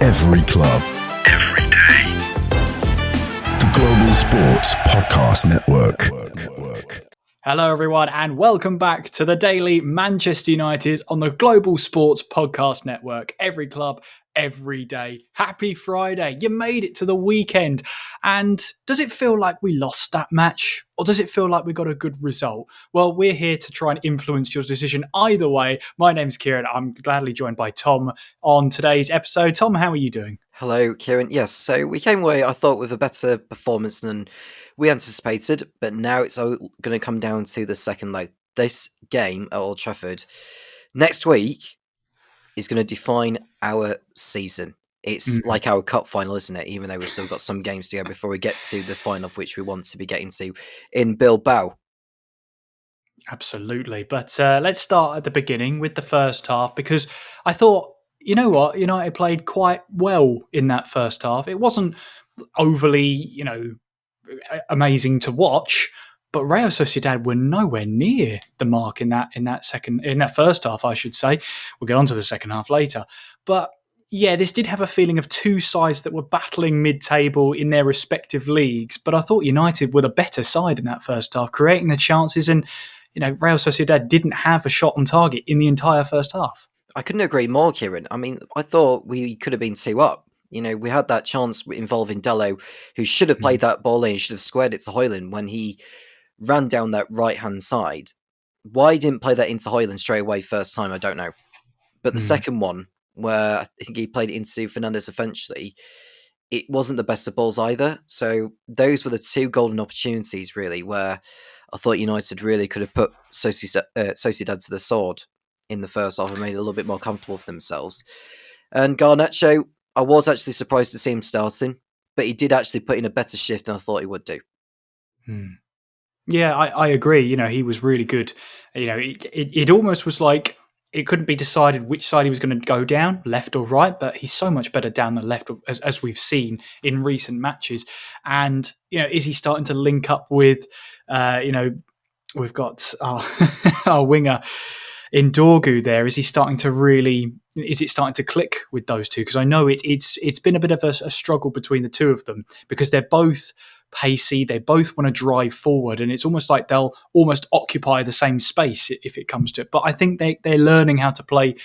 every club, every day. The Global Sports Podcast Network. Hello everyone and welcome back to the Daily Manchester United on the Global Sports Podcast Network. Every club, every day. Happy Friday. You made it to the weekend. And does it feel like we lost that match? Or does it feel like we got a good result? Well, we're here to try and influence your decision either way. My name's Kieran. I'm gladly joined by Tom on today's episode. Tom, how are you doing? Hello, Kieran. Yes, so we came away, I thought, with a better performance than we anticipated, but now it's all going to come down to the second leg. This game at Old Trafford next week is going to define our season. It's like our cup final, isn't it? Even though we've still got some games to go before we get to the final, of which we want to be getting to in Bilbao. Absolutely. But let's start at the beginning with the first half, because I thought, you know what, United played quite well in that first half. It wasn't overly, amazing to watch, but Real Sociedad were nowhere near the mark in that first half, I should say. We'll get on to the second half later. But yeah, this did have a feeling of two sides that were battling mid-table in their respective leagues. But I thought United were the better side in that first half, creating the chances, and Real Sociedad didn't have a shot on target in the entire first half. I couldn't agree more, Kieran. I mean, I thought we could have been 2 up. We had that chance involving Dalo, who should have played that ball in, should have squared it to Hoyland when he ran down that right-hand side. Why he didn't play that into Hoyland straight away first time, I don't know. But the second one, where I think he played it into Fernandes eventually, it wasn't the best of balls either. So those were the two golden opportunities, really, where I thought United really could have put Sociedad to the sword in the first half and made it a little bit more comfortable for themselves. And Garnaccio, I was actually surprised to see him starting, but he did actually put in a better shift than I thought he would do. Yeah, I agree. He was really good. It almost was like it couldn't be decided which side he was going to go down, left or right, but he's so much better down the left, as we've seen in recent matches. And, is he starting to link up with, we've got our winger in Dorgu there? Is it starting to click with those two? Because I know it's been a bit of a struggle between the two of them, because they're both pacey, they both want to drive forward, and it's almost like they'll almost occupy the same space if it comes to it. But I think they're learning how to play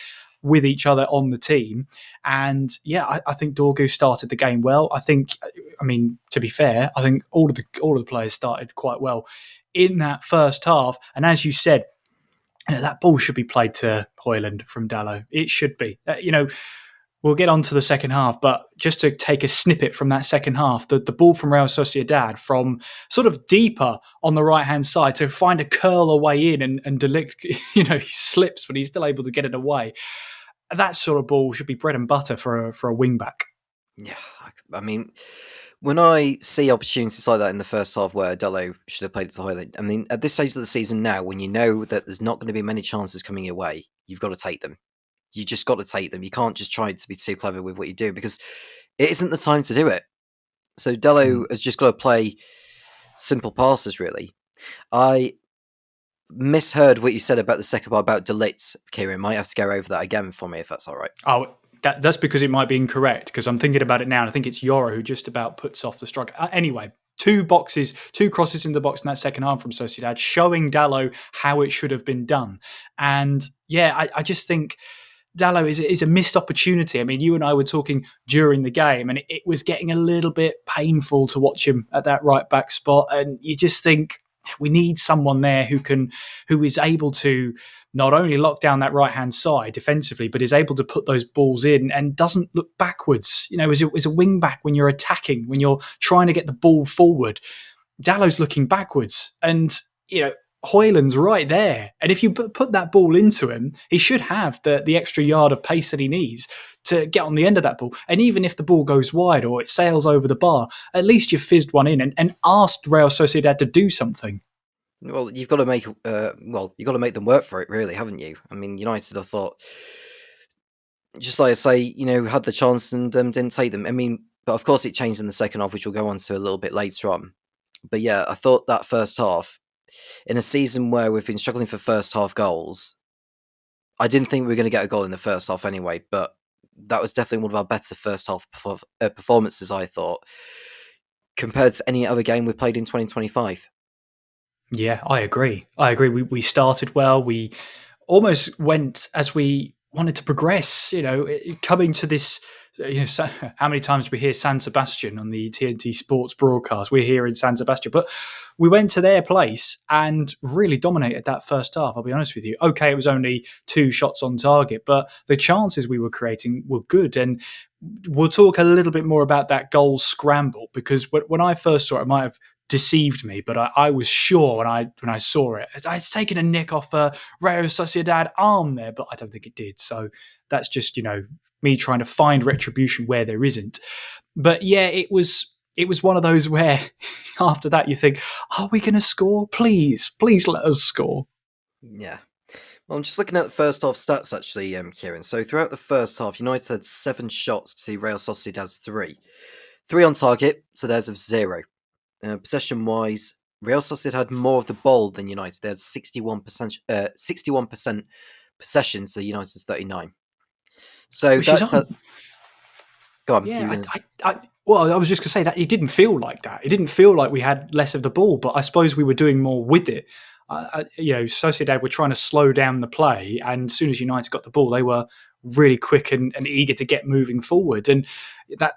with each other on the team. And yeah, I think Dorgu started the game well. To be fair, I think all of the players started quite well in that first half. And as you said, that ball should be played to Hoyland from Dalo. It should be. We'll get on to the second half, but just to take a snippet from that second half, the ball from Real Sociedad from sort of deeper on the right-hand side to find a curl away in and De Ligt, he slips, but he's still able to get it away. That sort of ball should be bread and butter for a wing-back. Yeah, I mean, when I see opportunities like that in the first half where Dalo should have played it to Hoyland, I mean, at this stage of the season now, when you know that there's not going to be many chances coming your way, you've got to take them. You just got to take them. You can't just try to be too clever with what you do, because it isn't the time to do it. So Dalo has just got to play simple passes, really. I misheard what you said about the second part about De Ligt, Kieran. Might have to go over that again for me, if that's all right. Oh, that's because it might be incorrect, because I'm thinking about it now, and I think it's Yoro who just about puts off the strike. Anyway, two crosses in the box in that second half from Sociedad, showing Dalo how it should have been done. And yeah, I just think Dalo is a missed opportunity. I mean, you and I were talking during the game, and it was getting a little bit painful to watch him at that right back spot. And you just think we need someone there who is able to not only lock down that right hand side defensively, but is able to put those balls in and doesn't look backwards. As a wing back, when you're attacking, when you're trying to get the ball forward, Dalo's looking backwards, and Hoyland's right there. And if you put that ball into him, he should have the extra yard of pace that he needs to get on the end of that ball. And even if the ball goes wide or it sails over the bar, at least you've fizzed one in and asked Real Sociedad to do something. Well, you've got to make them work for it, really, haven't you? I mean, United, I thought, just like I say, had the chance and didn't take them. I mean, but of course it changed in the second half, which we'll go on to a little bit later on. But yeah, I thought that first half, in a season where we've been struggling for first half goals, I didn't think we were going to get a goal in the first half anyway, but that was definitely one of our better first half performances, I thought, compared to any other game we played in 2025. Yeah, I agree. We started well. We almost went as we wanted to progress. Coming to this. How many times we hear San Sebastian on the TNT Sports broadcast? We're here in San Sebastian, but we went to their place and really dominated that first half. I'll be honest with you. Okay, it was only 2 shots on target, but the chances we were creating were good. And we'll talk a little bit more about that goal scramble, because when I first saw it, it might have deceived me, but I was sure when I saw it, it's taken a nick off a Real Sociedad arm there, but I don't think it did. So that's just me trying to find retribution where there isn't. But yeah, it was one of those where after that you think, are we going to score? Please let us score. Yeah. Well, I'm just looking at the first half stats actually, Kieran. So throughout the first half, United had 7 shots to Real Sociedad's 3. 3 on target, so theirs of 0. Possession-wise, Real Sociedad had more of the ball than United. They had 61% possession to United's 39. So Which that's go on. Yeah, I was just going to say that it didn't feel like that. It didn't feel like we had less of the ball, but I suppose we were doing more with it. Sociedad were trying to slow down the play, and as soon as United got the ball, they were really quick and eager to get moving forward, and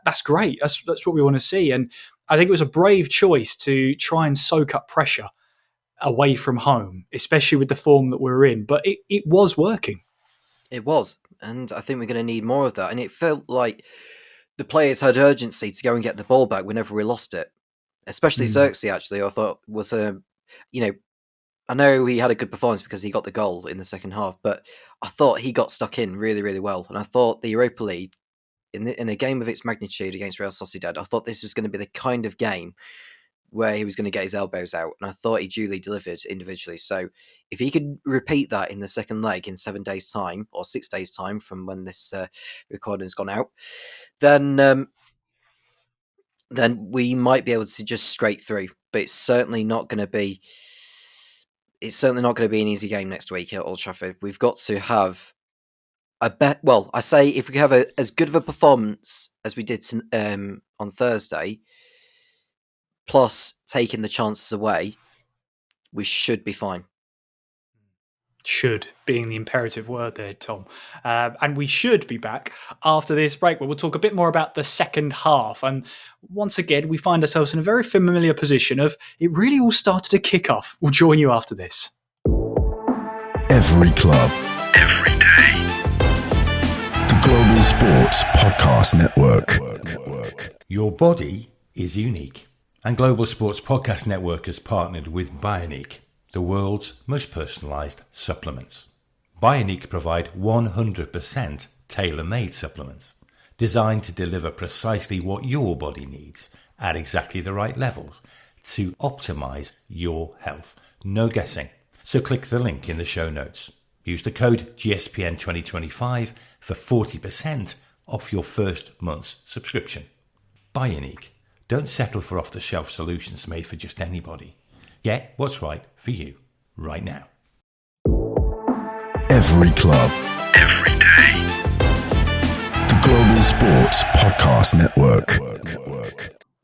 that's great. That's what we want to see. And I think it was a brave choice to try and soak up pressure away from home, especially with the form that we're in. But it was working. It was, and I think we're going to need more of that. And it felt like the players had urgency to go and get the ball back whenever we lost it, especially Xerxes. Actually, I thought was I know he had a good performance because he got the goal in the second half, but I thought he got stuck in really, really well. And I thought the Europa League, in a game of its magnitude against Real Sociedad, I thought this was going to be the kind of game where he was going to get his elbows out, and I thought he duly delivered individually. So if he could repeat that in the second leg in 7 days' time, or 6 days' time from when this recording has gone out, then we might be able to just straight through. But it's certainly not going to be an easy game next week at Old Trafford. We've got to have I say if we have as good of a performance as we did on Thursday, plus taking the chances away, we should be fine. Should being the imperative word there, Tom. And we should be back after this break, where we'll talk a bit more about the second half. And once again, we find ourselves in a very familiar position of it really all started to kick off. We'll join you after this. Every club, every day. The Global Sports Podcast Network. Your body is unique. And Global Sports Podcast Network has partnered with Bionic, the world's most personalised supplements. Bionic provide 100% tailor-made supplements, designed to deliver precisely what your body needs at exactly the right levels to optimise your health. No guessing. So click the link in the show notes. Use the code GSPN2025 for 40% off your first month's subscription. Bionic. Don't settle for off-the-shelf solutions made for just anybody. Get what's right for you right now. Every club, every day. The Global Sports Podcast Network.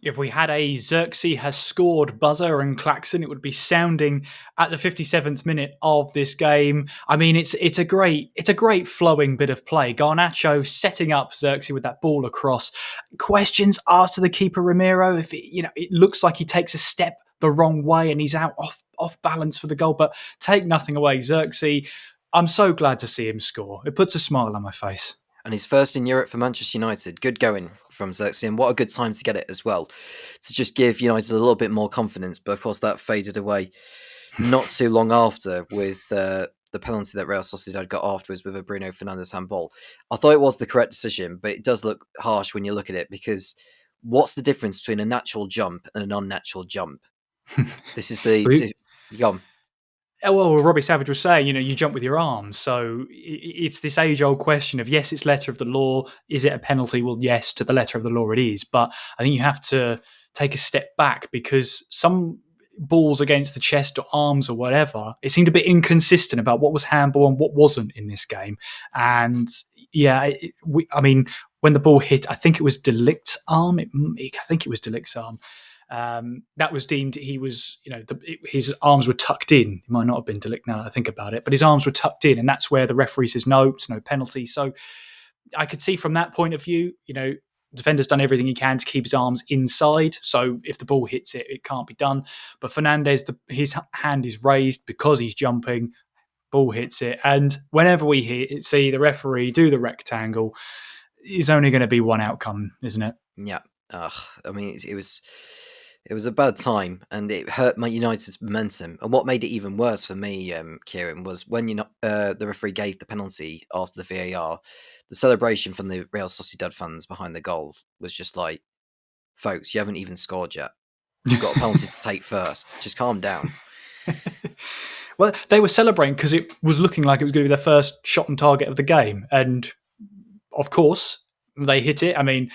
If we had a Xerxes has scored buzzer and klaxon, it would be sounding at the 57th minute of this game. I mean, it's a great flowing bit of play. Garnaccio setting up Xerxes with that ball across. Questions asked to the keeper Ramiro. If it looks like he takes a step the wrong way and he's out off balance for the goal, but take nothing away. Xerxes, I'm so glad to see him score. It puts a smile on my face. And his first in Europe for Manchester United. Good going from Xerxes, and what a good time to get it as well. To just give United a little bit more confidence, but of course that faded away not too long after with the penalty that Real Sociedad got afterwards with a Bruno Fernandes handball. I thought it was the correct decision, but it does look harsh when you look at it, because what's the difference between a natural jump and an unnatural jump? This is the... Well, Robbie Savage was saying, you jump with your arms. So it's this age-old question of, yes, it's letter of the law. Is it a penalty? Well, yes, to the letter of the law it is. But I think you have to take a step back, because some balls against the chest or arms or whatever, it seemed a bit inconsistent about what was handball and what wasn't in this game. And I mean, when the ball hit, I think it was De Ligt's arm. I think it was De Ligt's arm. That was deemed he was, his arms were tucked in. It might not have been De Ligt now that I think about it, but his arms were tucked in, and that's where the referee says no, it's no penalty. So I could see from that point of view, the defender's done everything he can to keep his arms inside. So if the ball hits it, it can't be done. But Fernandez, his hand is raised because he's jumping. Ball hits it, and whenever we see the referee do the rectangle, is only going to be one outcome, isn't it? Yeah. I mean, it was a bad time, and it hurt my United's momentum. And what made it even worse for me, Kieran, was when the referee gave the penalty after the VAR. The celebration from the Real Sociedad fans behind the goal was just like, folks, you haven't even scored yet. You've got a penalty to take first. Just calm down. Well, they were celebrating because it was looking like it was going to be their first shot on target of the game. And of course, they hit it. I mean,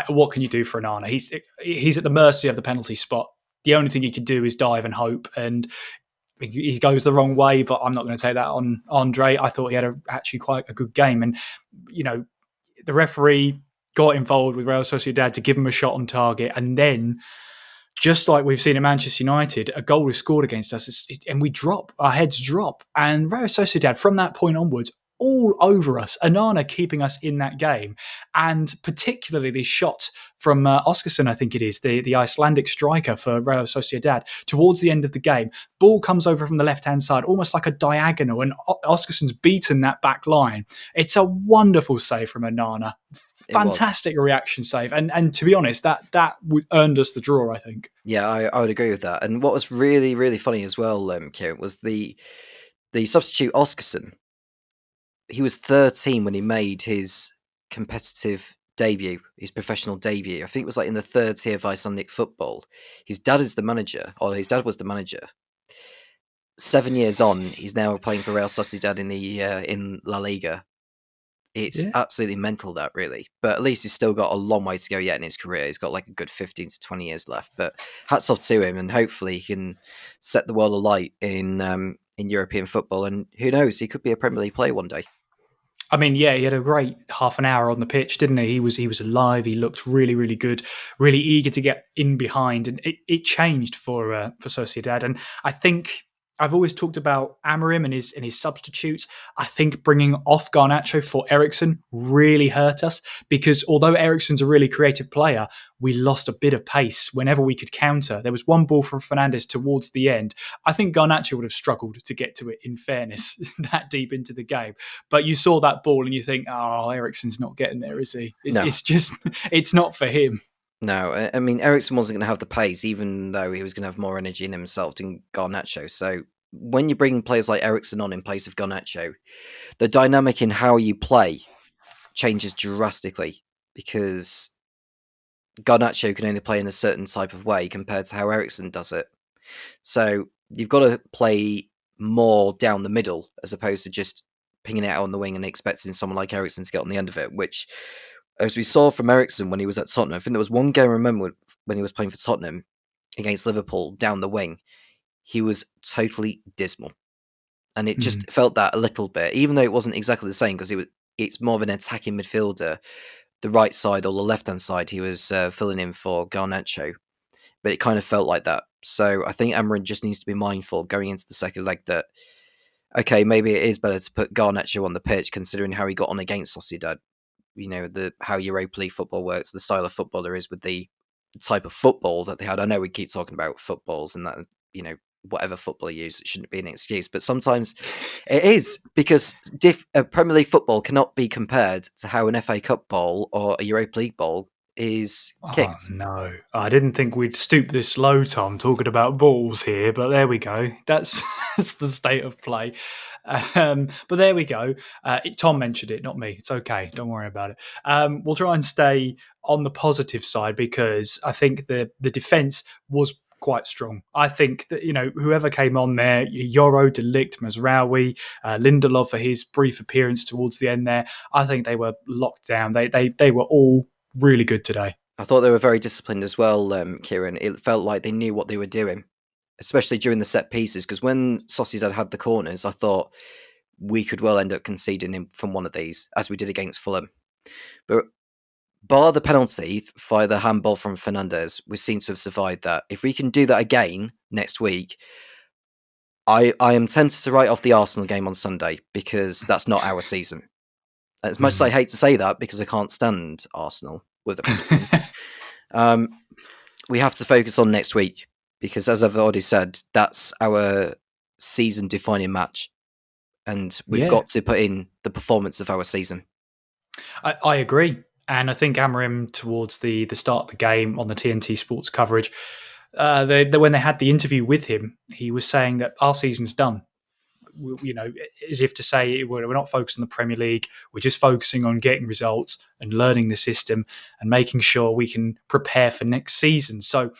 what can you do for Onana? He's at the mercy of the penalty spot. The only thing he can do is dive and hope. And he goes the wrong way, but I'm not going to take that on Andre. I thought he had actually quite a good game. And, the referee got involved with Real Sociedad to give him a shot on target. And then, just like we've seen at Manchester United, a goal is scored against us and we drop. Our heads drop. And Real Sociedad, from that point onwards, all over us. Onana keeping us in that game. And particularly the shot from Oskarsson, I think it is, the Icelandic striker for Real Sociedad, towards the end of the game. Ball comes over from the left-hand side, almost like a diagonal, and Oskarsson's beaten that back line. It's a wonderful save from Onana. Fantastic reaction save, and to be honest, that earned us the draw, I think. Yeah, I would agree with that. And what was really, really funny as well, Kieran, was the substitute Oskarsson. He was 13 when he made his competitive debut, his professional debut. I think it was like in the third tier of Icelandic football. His dad was the manager. 7 years on, he's now playing for Real Sociedad in La Liga. It's absolutely mental, that, really. But at least he's still got a long way to go yet in his career. He's got like a good 15 to 20 years left. But hats off to him, and hopefully he can set the world alight in European football. And who knows, he could be a Premier League player one day. I mean, yeah, he had a great half an hour on the pitch, didn't he? He was alive. He looked really, really good, really eager to get in behind, and it changed for Sociedad. And I think I've always talked about Amorim and his substitutes. I think bringing off Garnaccio for Eriksen really hurt us, because although Eriksen's a really creative player, we lost a bit of pace whenever we could counter. There was one ball from Fernandez towards the end. I think Garnaccio would have struggled to get to it, in fairness, that deep into the game. But you saw that ball and you think, oh, Eriksen's not getting there, is he? It's not for him. No, I mean, Eriksen wasn't going to have the pace, even though he was going to have more energy in himself than Garnaccio. So when you bring players like Eriksen on in place of Garnaccio, the dynamic in how you play changes drastically, because Garnaccio can only play in a certain type of way compared to how Eriksen does it. So you've got to play more down the middle as opposed to just pinging it out on the wing and expecting someone like Eriksen to get on the end of it, which, as we saw from Eriksen when he was at Tottenham, I think there was one game I remember when he was playing for Tottenham against Liverpool down the wing, he was totally dismal. And it just felt that a little bit, even though it wasn't exactly the same, because it's more of an attacking midfielder. The right side or the left-hand side, he was filling in for Garnaccio. But it kind of felt like that. So I think Amorim just needs to be mindful going into the second leg that, okay, maybe it is better to put Garnaccio on the pitch, considering how he got on against Sociedad. You know, how Europa League football works, the style of football there is with the type of football that they had. I know we keep talking about footballs and that, whatever football you use, it shouldn't be an excuse, but sometimes it is, because Premier League football cannot be compared to how an FA Cup ball or a Europa League ball is kicked. Oh, no, I didn't think we'd stoop this low, Tom, talking about balls here, but there we go. That's the state of play. But there we go. Tom mentioned it, not me. It's okay. Don't worry about it. We'll try and stay on the positive side, because I think the defence was quite strong. I think that, whoever came on there, Yoro, De Ligt, Mazraoui, Lindelof for his brief appearance towards the end there, I think they were locked down. They were all really good today. I thought they were very disciplined as well, Kieran. It felt like they knew what they were doing, especially during the set pieces, because when Sociedad had the corners, I thought we could well end up conceding from one of these, as we did against Fulham. But bar the penalty via the handball from Fernandes, we seem to have survived that. If we can do that again next week, I am tempted to write off the Arsenal game on Sunday, because that's not our season. As much as I hate to say that, because I can't stand Arsenal with a we have to focus on next week, because as I've already said, that's our season-defining match. And we've got to put in the performance of our season. I agree. And I think Amorim, towards the start of the game on the TNT Sports coverage, when they had the interview with him, he was saying that our season's done. As if to say, we're not focused on the Premier League. We're just focusing on getting results and learning the system and making sure we can prepare for next season. So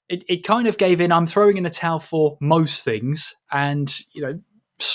it kind of gave in. I'm throwing in the towel for most things, and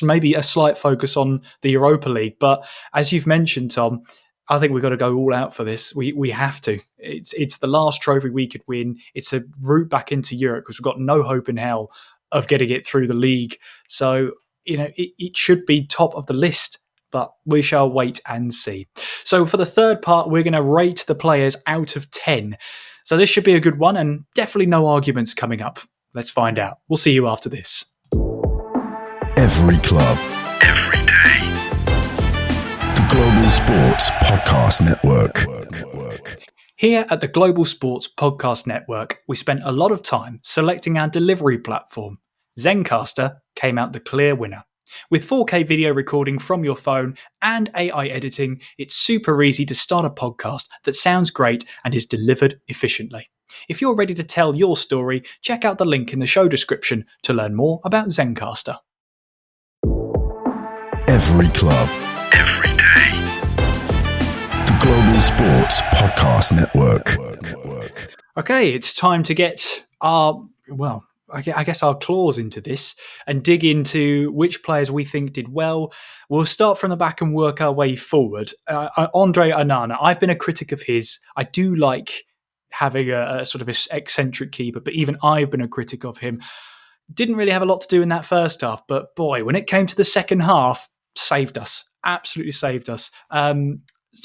maybe a slight focus on the Europa League. But as you've mentioned, Tom, I think we've got to go all out for this. We have to. It's the last trophy we could win. It's a route back into Europe, because we've got no hope in hell of getting it through the league. So, it should be top of the list, but we shall wait and see. So for the third part, we're going to rate the players out of 10. So this should be a good one, and definitely no arguments coming up. Let's find out. We'll see you after this. Every club, every day. The Global Sports Podcast Network. Here at the Global Sports Podcast Network, we spent a lot of time selecting our delivery platform. Zencaster came out the clear winner. With 4K video recording from your phone and AI editing, it's super easy to start a podcast that sounds great and is delivered efficiently. If you're ready to tell your story, check out the link in the show description to learn more about Zencaster. Every club, every day. The Global Sports Podcast Network. Okay, it's time to get I guess our claws into this and dig into which players we think did well. We'll start from the back and work our way forward. Andre Onana, I've been a critic of his. I do like having a sort of eccentric keeper, but even I've been a critic of him. Didn't really have a lot to do in that first half, but boy, when it came to the second half, saved us. Absolutely saved us.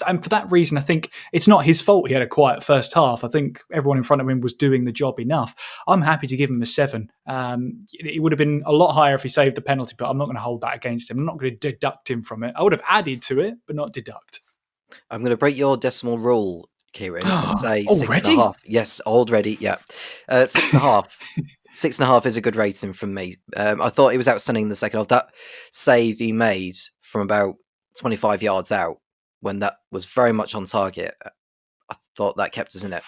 And for that reason, I think it's not his fault he had a quiet first half. I think everyone in front of him was doing the job enough. I'm happy to give him a 7. It would have been a lot higher if he saved the penalty, but I'm not going to hold that against him. I'm not going to deduct him from it. I would have added to it, but not deduct. I'm going to break your decimal rule, Kieran, and say Already? 6.5. Yes, already, yeah. 6.5. 6.5 is a good rating from me. I thought he was outstanding in the second half. That save he made from about 25 yards out, when that was very much on target, I thought that kept us in it.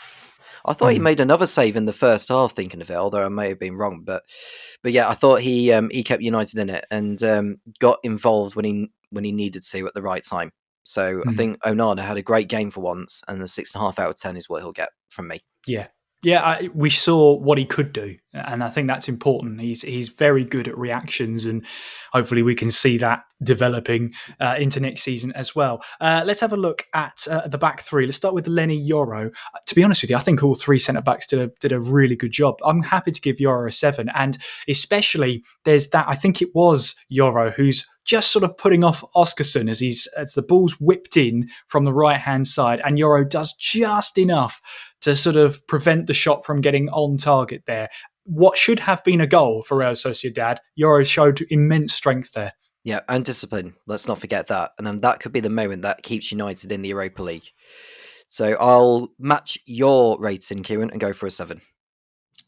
I thought he made another save in the first half, thinking of it, although I may have been wrong. But yeah, I thought he kept United in it and got involved when he needed to at the right time. So I think Onana had a great game for once, and the 6.5 out of 10 is what he'll get from me. Yeah, we saw what he could do, and I think that's important. He's very good at reactions, and hopefully we can see that developing into next season as well. Let's have a look at the back three. Let's start with Lenny Yoro. To be honest with you, I think all three centre-backs did a really good job. I'm happy to give Yoro a 7, and especially there's that, I think it was Yoro who's just sort of putting off Oscarson as the ball's whipped in from the right-hand side, and Yoro does just enough to sort of prevent the shot from getting on target there. What should have been a goal for Real Sociedad, Yoro showed immense strength there. Yeah, and discipline. Let's not forget that. And then that could be the moment that keeps United in the Europa League. So I'll match your rating, Kieran, and go for a 7.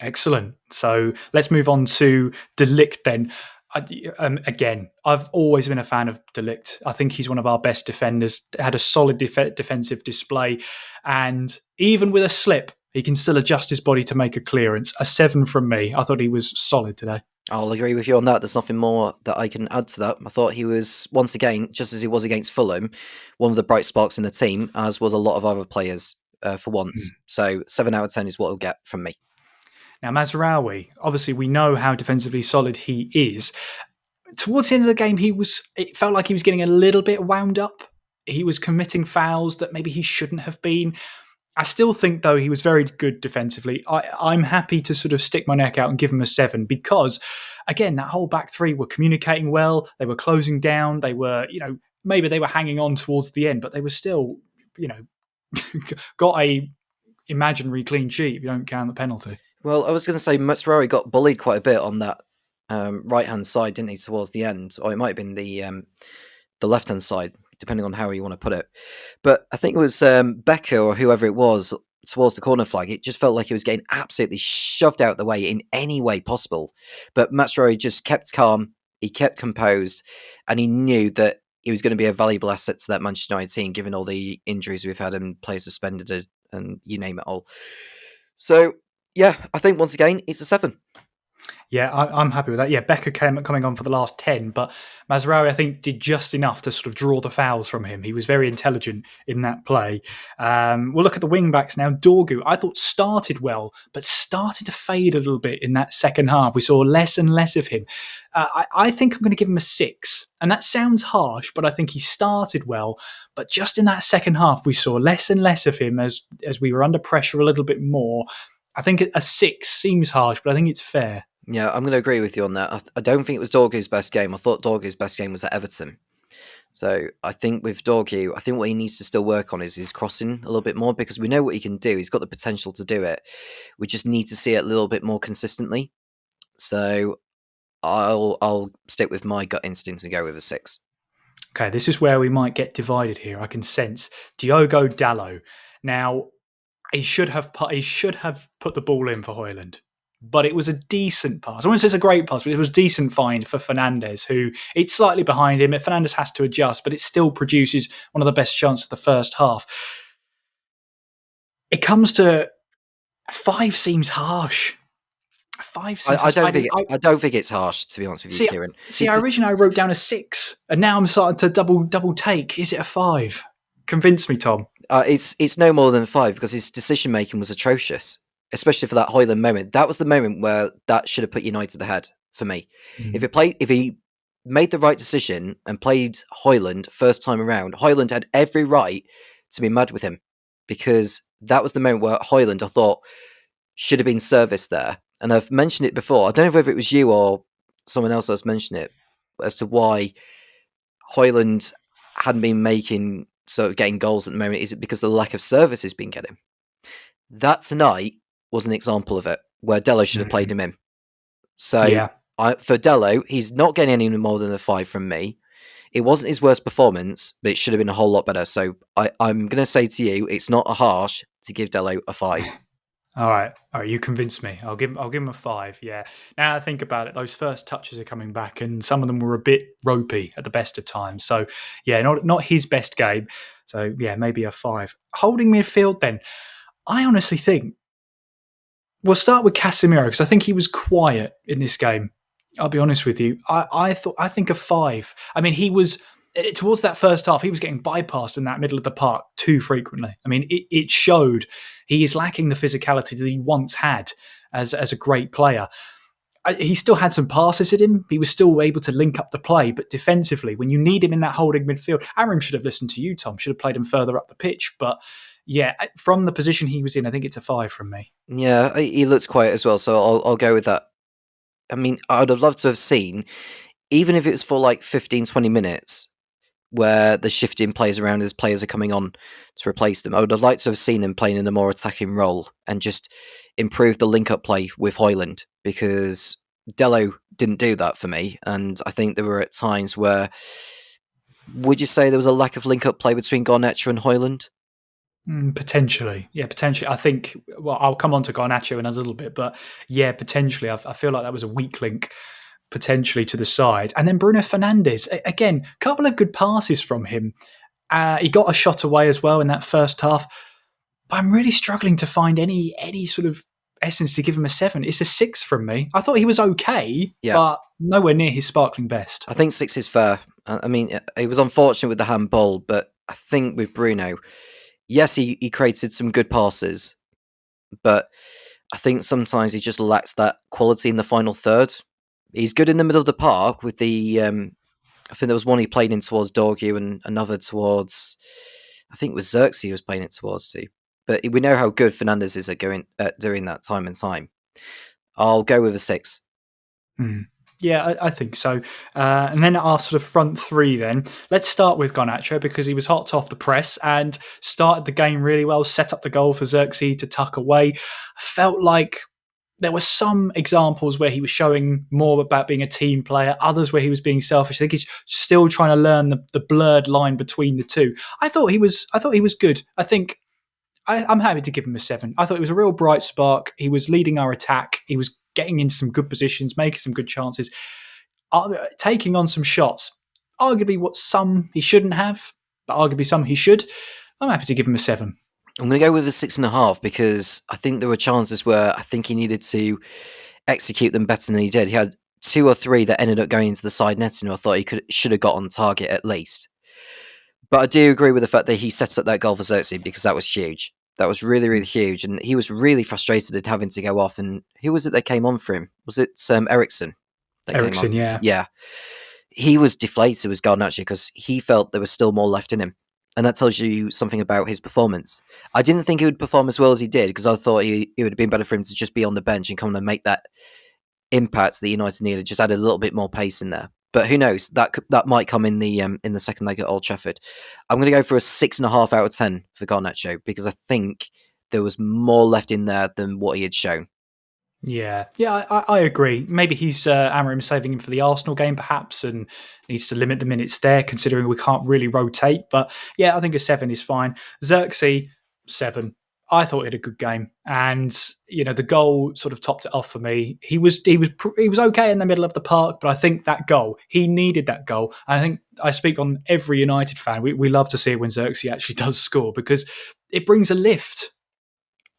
Excellent. So let's move on to De Ligt then. Again, I've always been a fan of De Ligt. I think he's one of our best defenders, had a solid defensive display, and even with a slip, he can still adjust his body to make a clearance. A 7 from me. I thought he was solid today. I'll agree with you on that. There's nothing more that I can add to that. I thought he was, once again, just as he was against Fulham, one of the bright sparks in the team, as was a lot of other players for once. So 7 out of 10 is what he'll get from me. Now, Mazraoui, obviously we know how defensively solid he is. Towards the end of the game, it felt like he was getting a little bit wound up. He was committing fouls that maybe he shouldn't have been. I still think, though, he was very good defensively. I'm happy to sort of stick my neck out and give him a 7 because, again, that whole back three were communicating well. They were closing down. They were, maybe they were hanging on towards the end, but they were still, got a imaginary clean sheet if you don't count the penalty. Well, I was going to say Mazraoui got bullied quite a bit on that right-hand side, didn't he, towards the end? Or it might have been the left-hand side, depending on how you want to put it. But I think it was Becker or whoever it was towards the corner flag. It just felt like he was getting absolutely shoved out the way in any way possible. But Mazraoui just kept calm, he kept composed, and he knew that he was going to be a valuable asset to that Manchester United team, given all the injuries we've had and players suspended and you name it all. So, yeah, I think once again, it's a 7. Yeah, I'm happy with that. Yeah, Becker coming on for the last 10, but Mazraoui, I think, did just enough to sort of draw the fouls from him. He was very intelligent in that play. We'll look at the wing-backs now. Dorgu, I thought started well, but started to fade a little bit in that second half. We saw less and less of him. I think I'm going to give him a 6. And that sounds harsh, but I think he started well. But just in that second half, we saw less and less of him as we were under pressure a little bit more. I think a 6 seems harsh, but I think it's fair. Yeah, I'm going to agree with you on that. I don't think it was Dorgu's best game. I thought Dorgu's best game was at Everton. So I think with Dorgu, I think what he needs to still work on is his crossing a little bit more because we know what he can do. He's got the potential to do it. We just need to see it a little bit more consistently. So I'll stick with my gut instinct and go with a 6. Okay, this is where we might get divided here. I can sense Diogo Dalo. Now, he should have put the ball in for Hoyland. But it was a decent pass. I won't say it's a great pass, but it was a decent find for Fernandes, who it's slightly behind him. Fernandes has to adjust, but it still produces one of the best chances of the first half. It comes to 5 seems harsh. 5 seems I don't think it's harsh, to be honest with you, Kieran. Originally I wrote down a 6, and now I'm starting to double take. Is it a 5? Convince me, Tom. It's no more than 5 because his decision making was atrocious. Especially for that Hoyland moment. That was the moment where that should have put United ahead for me. If he made the right decision and played Hoyland first time around, Hoyland had every right to be mad with him because that was the moment where Hoyland, I thought, should have been serviced there. And I've mentioned it before. I don't know whether it was you or someone else that's mentioned it as to why Hoyland hadn't been getting goals at the moment. Is it because of the lack of service he's been getting? That tonight was an example of it, where Dalo should have played him in. So for Dalo, he's not getting any more than a 5 from me. It wasn't his worst performance, but it should have been a whole lot better. So I'm going to say to you, it's not a harsh to give Dalo a 5. All right, you convinced me. I'll give him a 5. Yeah. Now I think about it, those first touches are coming back, and some of them were a bit ropey at the best of times. So yeah, not his best game. So yeah, maybe a 5. Holding midfield, then I honestly think. We'll start with Casemiro because I think he was quiet in this game. I'll be honest with you. I think a 5. I mean, he was towards that first half. He was getting bypassed in that middle of the park too frequently. I mean, it showed he is lacking the physicality that he once had as a great player. He still had some passes at him. He was still able to link up the play, but defensively, when you need him in that holding midfield, Aram should have listened to you, Tom. Should have played him further up the pitch, but. Yeah, from the position he was in, I think it's a 5 from me. Yeah, he looks quiet as well, so I'll go with that. I mean, I'd have loved to have seen, even if it was for like 15, 20 minutes, where the shifting players around as players are coming on to replace them. I would have liked to have seen him playing in a more attacking role and just improve the link-up play with Hoyland, because Dalo didn't do that for me, and I think there were at times where, would you say there was a lack of link-up play between Garnaccio and Hoyland? Potentially. Yeah, potentially. I think, well, I'll come on to Garnaccio in a little bit, but yeah, potentially. I feel like that was a weak link potentially to the side. And then Bruno Fernandes, again, a couple of good passes from him. He got a shot away as well in that first half. But I'm really struggling to find any sort of essence to give him a 7. It's a 6 from me. I thought he was okay, but nowhere near his sparkling best. I think 6 is fair. I mean, it was unfortunate with the handball, but I think with Bruno... Yes, he created some good passes, but I think sometimes he just lacks that quality in the final third. He's good in the middle of the park with the... I think there was one he played in towards Dorgu and another towards... I think it was Xerxes he was playing it towards too. but we know how good Fernandes is at doing that time and time. I'll go with a 6. Yeah, I think so. And then our sort of front three then. Let's start with Garnaccio because he was hot off the press and started the game really well, set up the goal for Xerxes to tuck away. I felt like there were some examples where he was showing more about being a team player, others where he was being selfish. I think he's still trying to learn the blurred line between the two. I thought he was good. I think I'm happy to give him a 7. I thought it was a real bright spark. He was leading our attack. He was getting into some good positions, making some good chances, taking on some shots. Arguably what some he shouldn't have, but arguably some he should. I'm happy to give him a 7. I'm going to go with a 6.5 because I think there were chances where I think he needed to execute them better than he did. He had 2 or 3 that ended up going into the side netting who I thought he should have got on target at least. But I do agree with the fact that he set up that goal for Xerxes because that was huge. That was really, really huge. And he was really frustrated at having to go off. And who was it that came on for him? Was it Ericsson? Ericsson, yeah. Yeah. He was deflated with Garnaccio because he felt there was still more left in him. And that tells you something about his performance. I didn't think he would perform as well as he did because I thought it would have been better for him to just be on the bench and come and make that impact that United needed, just add a little bit more pace in there. But who knows? That might come in the second leg at Old Trafford. I'm going to go for a 6.5 out of 10 for Garnaccio because I think there was more left in there than what he had shown. Yeah, I agree. Maybe he's Amorim saving him for the Arsenal game, perhaps, and needs to limit the minutes there, considering we can't really rotate. But yeah, I think a 7 is fine. Xerxes, 7. I thought he had a good game, and the goal sort of topped it off for me. He was okay in the middle of the park, but I think that goal, he needed that goal. And I think I speak on every United fan. We love to see it when Xerxes actually does score because it brings a lift.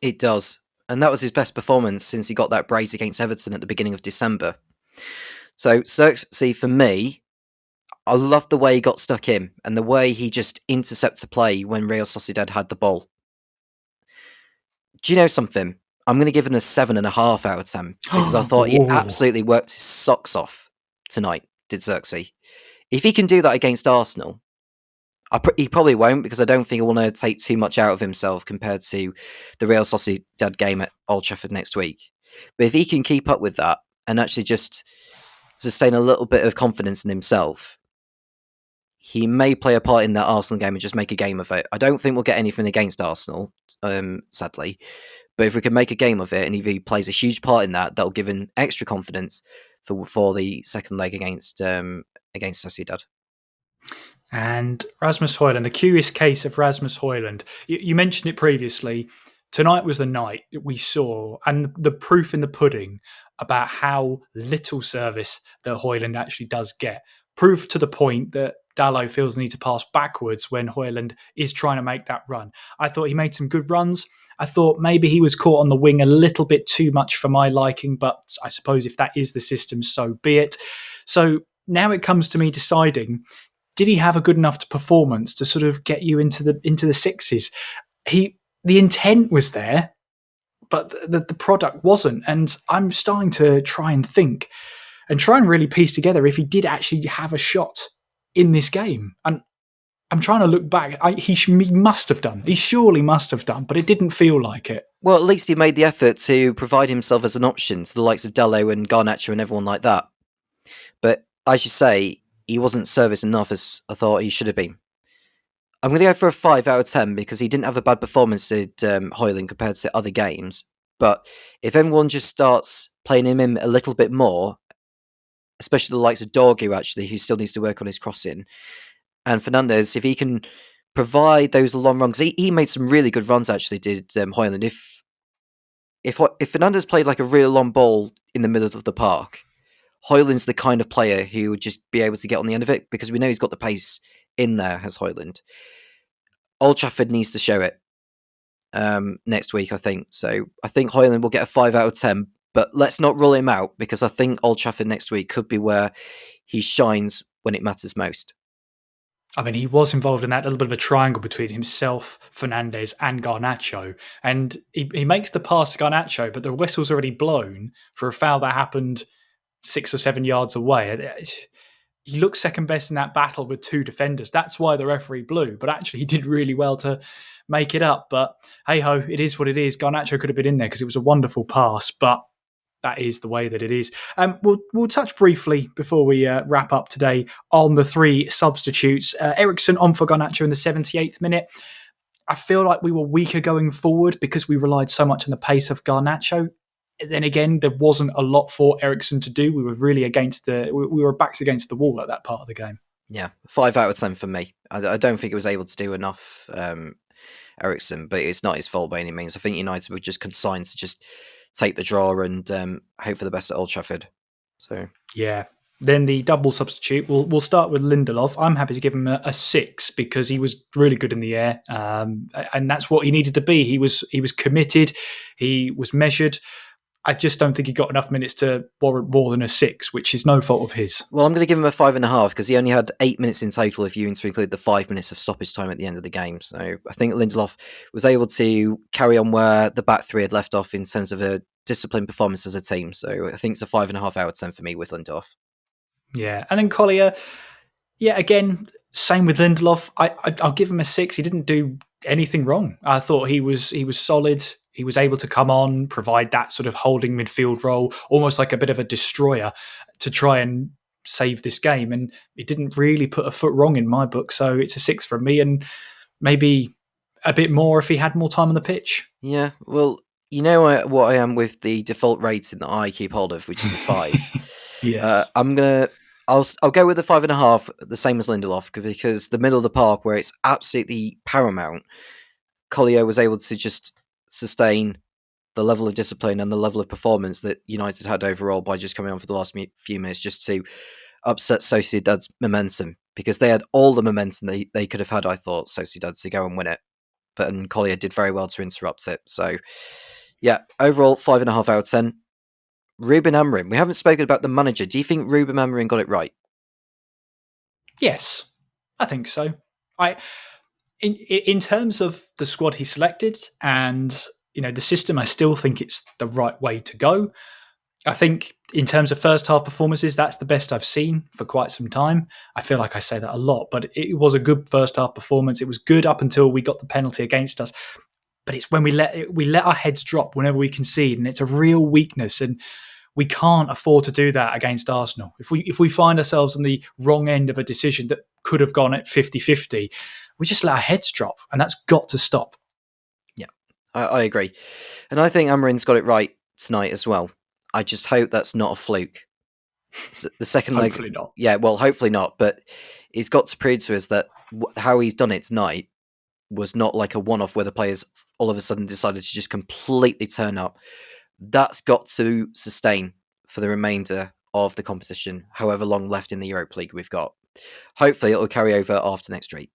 It does. And that was his best performance since he got that brace against Everton at the beginning of December. So Xerxes, for me, I love the way he got stuck in and the way he just intercepts a play when Real Sociedad had the ball. Do you know something? I'm going to give it a 7.5 out of 10 because I thought he absolutely worked his socks off tonight, did Xerxes. If he can do that against Arsenal, he probably won't because I don't think he'll want to take too much out of himself compared to the Real Sociedad game at Old Trafford next week. But if he can keep up with that and actually just sustain a little bit of confidence in himself, he may play a part in that Arsenal game and just make a game of it. I don't think we'll get anything against Arsenal, sadly. But if we can make a game of it and if he plays a huge part in that, that'll give him extra confidence for the second leg against Sociedad. And Rasmus Hoyland, the curious case of Rasmus Hoyland. You mentioned it previously. Tonight was the night that we saw, and the proof in the pudding about how little service that Hoyland actually does get. Proof to the point that Dalo feels the need to pass backwards when Hoyland is trying to make that run. I thought he made some good runs. I thought maybe he was caught on the wing a little bit too much for my liking, but I suppose if that is the system, so be it. So now it comes to me deciding, did he have a good enough performance to sort of get you into the sixes? The intent was there, but the product wasn't. And I'm starting to try and think and try and really piece together if he did actually have a shot in this game. And I'm trying to look back. He must have done. He surely must have done, but it didn't feel like it. Well, at least he made the effort to provide himself as an option to the likes of Dalo and Garnaccio and everyone like that. But as you say, he wasn't service enough as I thought he should have been. I'm going to go for a 5 out of 10 because he didn't have a bad performance at Hoyland compared to other games. But if everyone just starts playing him in a little bit more, especially the likes of Dorgu, actually, who still needs to work on his crossing, and Fernandes, if he can provide those long runs, he made some really good runs, actually, did Hoyland. If Fernandes played like a real long ball in the middle of the park, Hoyland's the kind of player who would just be able to get on the end of it because we know he's got the pace in there as Hoyland. Old Trafford needs to show it next week, I think. So I think Hoyland will get a 5 out of 10, but let's not rule him out because I think Old Trafford next week could be where he shines when it matters most. I mean, he was involved in that little bit of a triangle between himself, Fernandes, and Garnaccio. And he makes the pass to Garnaccio, but the whistle's already blown for a foul that happened 6 or 7 yards away. He looked second best in that battle with 2 defenders. That's why the referee blew. But actually, he did really well to make it up. But hey ho, it is what it is. Garnaccio could have been in there because it was a wonderful pass, but that is the way that it is. We'll touch briefly before we wrap up today on the three substitutes. Eriksson on for Garnaccio in the 78th minute. I feel like we were weaker going forward because we relied so much on the pace of Garnaccio. Then again, there wasn't a lot for Eriksson to do. We were really we were backs against the wall at that part of the game. Yeah, 5 out of 10 for me. I don't think it was able to do enough, Eriksson, but it's not his fault by any means. I think United were just consigned to just take the draw and hope for the best at Old Trafford. So yeah. Then the double substitute, we'll start with Lindelof. I'm happy to give him a 6 because he was really good in the air, and that's what he needed to be. He was committed, he was measured. I just don't think he got enough minutes to warrant more than a 6, which is no fault of his. Well, I'm going to give him a 5.5 because he only had 8 minutes in total if you include the 5 minutes of stoppage time at the end of the game. So I think Lindelof was able to carry on where the back three had left off in terms of a disciplined performance as a team. So I think it's a 5.5 out of 10 for me with Lindelof. Yeah, and then Collier, yeah, again, same with Lindelof. I'll give him a 6. He didn't do anything wrong. I thought he was solid. He was able to come on, provide that sort of holding midfield role, almost like a bit of a destroyer to try and save this game. And it didn't really put a foot wrong in my book. So it's a 6 from me, and maybe a bit more if he had more time on the pitch. Yeah, well, you know what I am with the default rating that I keep hold of, which is a 5. Yes. I'll go with the 5.5, the same as Lindelof, because the middle of the park where it's absolutely paramount, Collier was able to just sustain the level of discipline and the level of performance that United had overall by just coming on for the last few minutes just to upset Sociedad's momentum, because they had all the momentum they could have had, I thought, Sociedad, to go and win it. But Collier did very well to interrupt it. So, yeah, overall, 5.5 out of 10. Ruben Amorim. We haven't spoken about the manager. Do you think Ruben Amorim got it right? Yes, I think so. In terms of the squad he selected and the system, I still think it's the right way to go. I think in terms of first half performances, that's the best I've seen for quite some time. I feel like I say that a lot, but it was a good first half performance. It was good up until we got the penalty against us. But it's when we let our heads drop whenever we concede, and it's a real weakness, and we can't afford to do that against Arsenal. If we find ourselves on the wrong end of a decision that could have gone at 50-50, we just let our heads drop, and that's got to stop. Yeah, I agree. And I think Amorim's got it right tonight as well. I just hope that's not a fluke. The second leg... Hopefully not. Yeah, well, hopefully not, but he's got to prove to us that how he's done it tonight was not like a one-off where the players all of a sudden decided to just completely turn up. That's got to sustain for the remainder of the competition, however long left in the Europa League we've got. Hopefully it'll carry over after next week.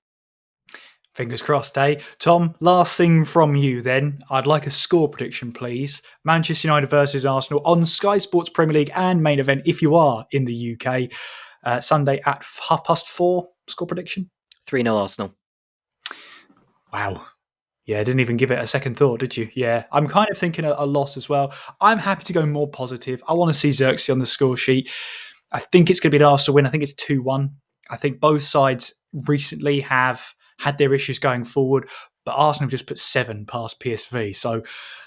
Fingers crossed, eh? Tom, last thing from you then. I'd like a score prediction, please. Manchester United versus Arsenal on Sky Sports Premier League and main event if you are in the UK. Sunday at 4:30. Score prediction? 3-0 Arsenal. Wow. Yeah, I didn't even give it a second thought, did you? Yeah, I'm kind of thinking a loss as well. I'm happy to go more positive. I want to see Xerxes on the score sheet. I think it's going to be an Arsenal win. I think it's 2-1. I think both sides recently have had their issues going forward, but Arsenal have just put 7 past PSV. So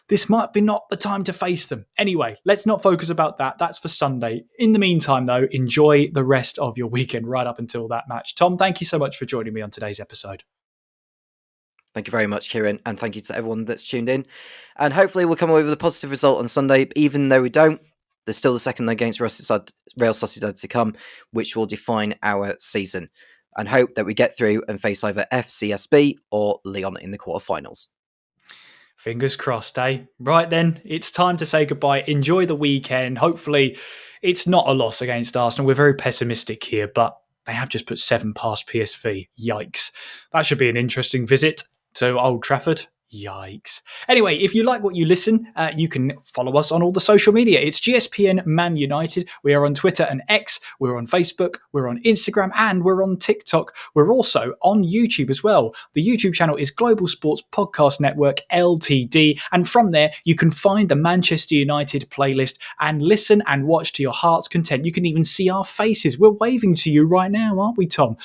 this might be not the time to face them. Anyway, let's not focus about that. That's for Sunday. In the meantime, though, enjoy the rest of your weekend right up until that match. Tom, thank you so much for joining me on today's episode. Thank you very much, Kieran, and thank you to everyone that's tuned in. And hopefully we'll come away with a positive result on Sunday. Even though we don't, there's still the second leg against Real Sociedad to come, which will define our season. And hope that we get through and face either FCSB or Lyon in the quarterfinals. Fingers crossed, eh? Right then, it's time to say goodbye. Enjoy the weekend. Hopefully, it's not a loss against Arsenal. We're very pessimistic here, but they have just put 7 past PSV. Yikes. That should be an interesting visit to Old Trafford. Yikes. Anyway, if you like what you listen, you can follow us on all the social media. It's GSPN Man United. We are on Twitter and X. We're on Facebook. We're on Instagram. And we're on TikTok. We're also on YouTube as well. The YouTube channel is Global Sports Podcast Network Ltd. And from there, you can find the Manchester United playlist and listen and watch to your heart's content. You can even see our faces. We're waving to you right now, aren't we, Tom?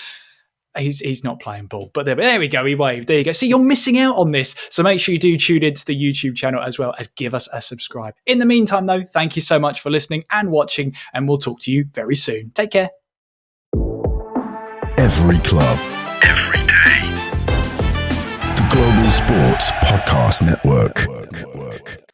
He's not playing ball. But there we go. He waved. There you go. See, you're missing out on this. So make sure you do tune into the YouTube channel as well as give us a subscribe. In the meantime, though, thank you so much for listening and watching, and we'll talk to you very soon. Take care. Every club, every day. The Global Sports Podcast Network.